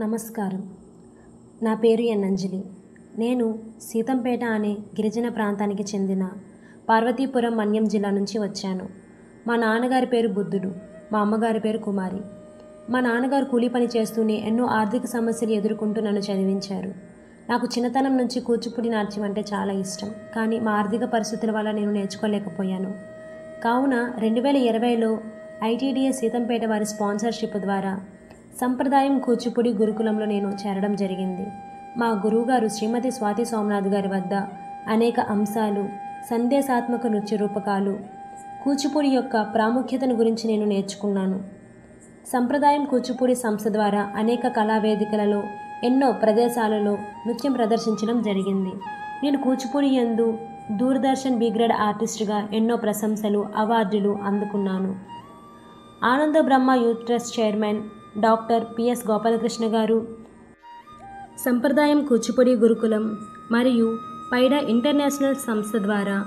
నమస్కారం. నా పేరు ఎన్ అంజలి. నేను సీతంపేట అనే గిరిజన ప్రాంతానికి చెందిన పార్వతీపురం మన్యం జిల్లా నుంచి వచ్చాను. మా నాన్నగారి పేరు బుద్ధుడు, మా అమ్మగారి పేరు కుమారి. మా నాన్నగారు కూలీ పని చేస్తూనే ఎన్నో ఆర్థిక సమస్యలు ఎదుర్కొంటూ నన్ను చదివించారు. నాకు చిన్నతనం నుంచి కూచిపూడి నాట్యం అంటే చాలా ఇష్టం. కానీ మా ఆర్థిక పరిస్థితుల వల్ల నేను నేర్చుకోలేకపోయాను. కావున 2020లో ఐటీడీఏ సీతంపేట వారి స్పాన్సర్షిప్ ద్వారా సంప్రదాయం కూచిపూడి గురుకులంలో నేను చేరడం జరిగింది. మా గురువుగారు శ్రీమతి స్వాతి సోమనాథ్ గారి వద్ద అనేక అంశాలు, సందేశాత్మక నృత్య రూపకాలు, కూచిపూడి యొక్క ప్రాముఖ్యతను గురించి నేను నేర్చుకున్నాను. సంప్రదాయం కూచిపూడి సంస్థ ద్వారా అనేక కళావేదికలలో ఎన్నో ప్రదేశాలలో నృత్యం ప్రదర్శించడం జరిగింది. నేను కూచిపూడి యందు దూరదర్శన్ బి గ్రేడ్ ఆర్టిస్ట్గా ఎన్నో ప్రశంసలు, అవార్డులు అందుకున్నాను. Ananda Brahma youth trust chairman doctor PS Gopalakrishna garu, సంప్రదాయం కూచిపూడి గురుకులం మరియు పైడా ఇంటర్నేషనల్ సంస్థ ద్వారా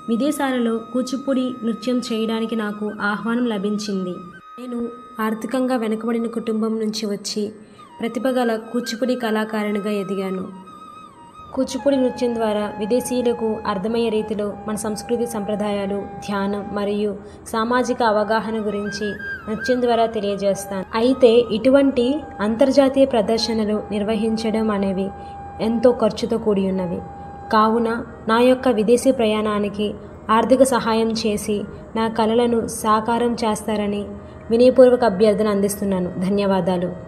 విదేశాలలో కూచిపూడి నృత్యం చేయడానికి నాకు ఆహ్వానం లభించింది. నేను ఆర్థికంగా వెనుకబడిన కుటుంబం నుంచి వచ్చి ప్రతిభగల కూచిపూడి కళాకారునిగా ఎదిగాను. కూచిపూడి నృత్యం ద్వారా విదేశీయులకు అర్థమయ్యే రీతిలో మన సంస్కృతి, సంప్రదాయాలు, ధ్యానం మరియు సామాజిక అవగాహన గురించి నృత్యం ద్వారా తెలియజేస్తాను. అయితే ఇటువంటి అంతర్జాతీయ ప్రదర్శనలు నిర్వహించడం అనేవి ఎంతో ఖర్చుతో కూడి ఉన్నవి. కావున నా యొక్క విదేశీ ప్రయాణానికి ఆర్థిక సహాయం చేసి నా కళలను సాకారం చేస్తారని వినయపూర్వక అభ్యర్థన అందిస్తున్నాను. ధన్యవాదాలు.